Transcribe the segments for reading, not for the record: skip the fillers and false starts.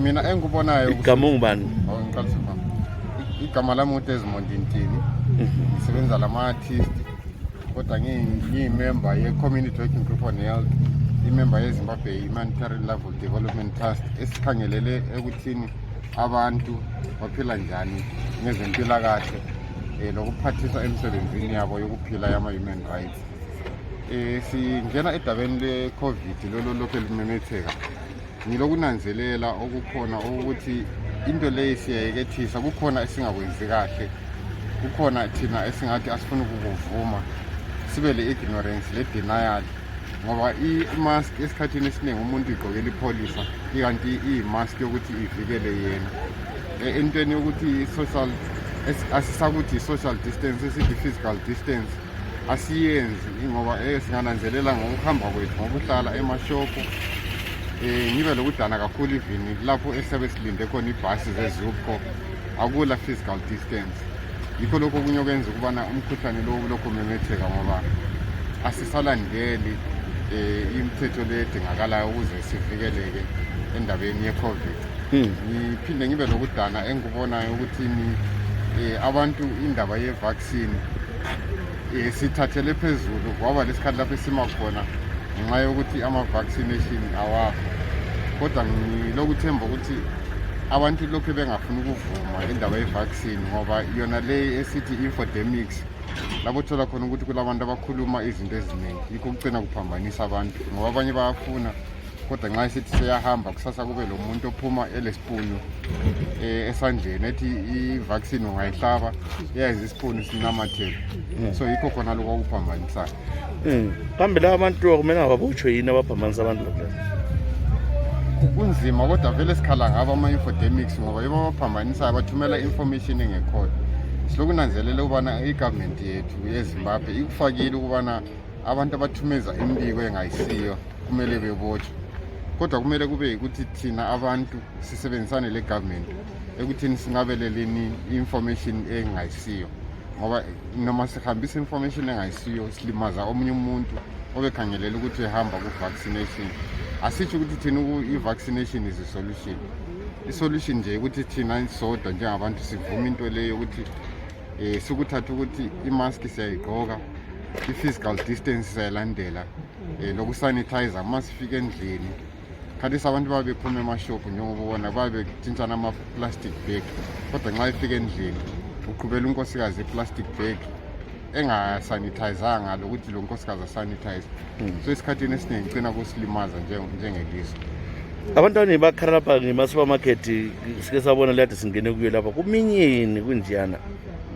mina engikubonayo igama ungubani? igama lami uDesmond Ntini. Ngisebenza lama-artist kodwa ngiyimember ye-Community Working Group on Health, imember yeZimbabwe Humanitarian Level Development Trust esikhangelele ekuthini abantu baphila njani ngezempilakahle lokuphathisa emsebenzini yabo yokuphila yama-human rights. Singena edabeni le-COVID lolo lokhu limemetheka. Ngilokunanzelela okukhona ukuthi into leyo siyayekethisa, kukhona esingakwenzi kahle, kukhona thina esingathi asifuna ukukuvuma, sibe le-ignorance, le-denial, ngoba i-mask esikhathini esiningi umuntu igqokela ipholisa ikanti iyi-mask yokuthi ivikele yena entweni yokuthi asisakuthi social distance, esithi physical distance asiyenzi, ngoba singananzelela ngokuhamba kwethu ngokuhlala emashopu. Ngibe lokudana kakhulu even lapho esiyabe silinde khona ibhasi zezupco akula physical distance. Yikho lokho okunye okwenza ukubana umkhuhlane lowo lokhu umemetheka, ngoba asisalandeli imithetho le edingakalayo ukuze sivikeleke endabeni ye-COVID. Ngiphinde ngibe lokudana engikubonayo ukuthi abantu indaba ye-vaccine sithathele phezulu, ngoba lesikhathi lapho esima khona ngenxa yokuthi ama-vaccination awakho. Kodwa ngilokuthemba ukuthi abantu lokhu bengafuni ukuvuma indaba ye-vaccine, ngoba yona le esithi infodemics lapho thola khona ukuthi kulabantu abakhuluma izinto eziningi, yikho kugcina kuphambanisa abantu, ngoba abanye bayafuna kodwa nxa esithi seyahamba kusasa kube lo muntu ophuma elesipunu esandleni ethi i-vaccine ungayihlaba yazi isipunu sinamathele. So yikho khona lokho okuphambanisayo. Kambe la abantu akumele ngababotshwe yini abaphambanisa abantu lokho? Kunzima kodwa vele sikhala ngabo ama-infodemics, ngoba yibo abaphambanisayo, bathumela information engekhoyo. Silokunanzelela ukubana i-government yethu yeZimbabwe ikufakile ukubana abantu abathumeza imbiko engayisiyo kumele bebotshwe, kodwa kumele kube ukuthi thina abantu sisebenzisane le-government ekuthini singabeleleni i-information engayisiyo, ngoba noma sihambisa information engayisiyo silimaza omunye umuntu obekhangelela ukuthi ehamba ku-vaccination. Asitsho ukuthi thina i-vaccination is i-solution. I-solution nje ukuthi thina sodwa njengabantu sivume into leyo ukuthi sikuthatha ukuthi i-mask siyayigqoka, i-physical distance siyayilandela, lokusanitizer uma sifika endlini. Khathesi abantu babe bephuma emashopu njengoba ubona babe betshintshana ama-plastic bag, kodwa nxa ifika endlini uqhubela unkosikazi i-plastic bag engasanithayizanga lokuthi lo nkosikazi asanitize. So esikhathini esiningi gcina kusilimaza njengelizwe. Abantwana bakhala lapha ngema-supermarket, sike sabona lade singene kuyo lapha kuminyeni kunjiyana,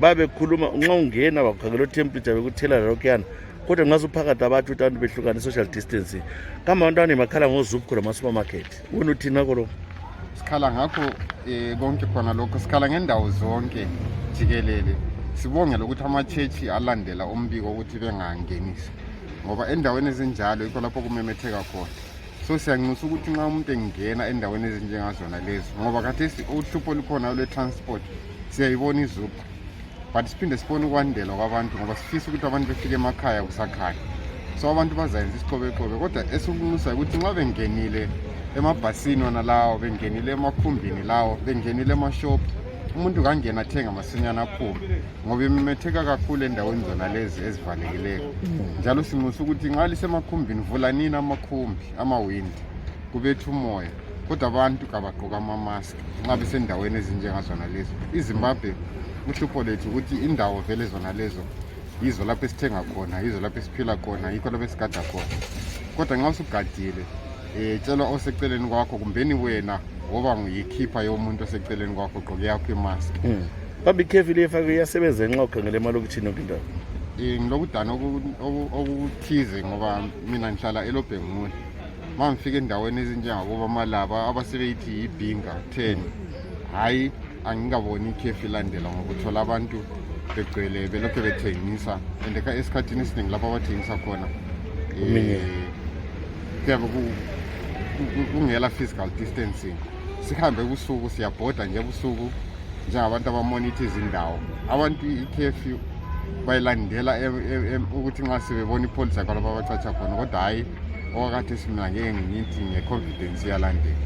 babekhuluma nxa ungena bakukhangela temperature bekuthela lokhuyana, kodwa nxa suphakathi abantu behlukana social distancing. Kambe abantwana bakhala ngozupco lama-supermarket, wena uthini ngakho lokho? Sikhala ngakho konke khona lokho, sikhala ngendawo zonke jikelele. Sibongela ukuthi ama-church alandela umbiko ukuthi bengangenisi, ngoba endaweni ezinjalo yikho lapho kumemetheka khona. So siyanxusa ukuthi nxa umuntu engena endaweni ezinjengazona lezo, ngoba khathesi uhlupho lukhona lwe-transport siyayibona izupco, but siphinde sibone ukwandela kwabantu, ngoba sifisa ukuthi abantu befike emakhaya kusakhaya. So abantu bazayenza isiqobeqobe, kodwa esikunxusayo ukuthi nxa bengenile emabhasini wona lawo, bengenile emakhumbini lawo, bengenile emashopu, umuntu kangena athenga masinyana aphume, ngoba imemetheka kakhulu endaweni zona lezi ezivalekileyo. Njalo sinxusa ukuthi nxa lisemakhumbini vulanini amakhumbi, amawindi, kubetha umoya, kodwa abantu kabagqoka ama-mask nxa besendaweni ezinjengazona lezo. iZimbabwe uhlupho lethu ukuthi indawo vele zona lezo yizo lapho esithenga khona, yizo lapho esiphila khona, yikho lapho esigada khona. Kodwa nxa usugadile tshelwa oseceleni kwakho kumbeni wena ngoba nguyikhipha yomuntu oseceleni kwakho ugqoke yakho i-mask. Babe careful efake iyasebenza nxa ukhangela emalokitshini yonke indawo. Ngilokudana okuthize ngoba mina ngihlala eLobhengule. Uma ngifika endaweni ezinjengakuba amalaba abasebeyithi yibhinga 10, hayi angingaboni ikhefu ilandela, ngoba uthola abantu begcwele belokhu bethengisa, and esikhathini esiningi lapho abathengisa khona kuyabe kungela physical distancing. Sihambe ebusuku, siyabhoda nje ebusuku njengabantu abamonitha izindawo. Abantu ikhefu bayilandela ukuthi nxa sebebona ipholisa kwalapho abacatsha khona, kodwa hayi okwakhathesi mina ngeke ngithi nge-confidence iyalandela.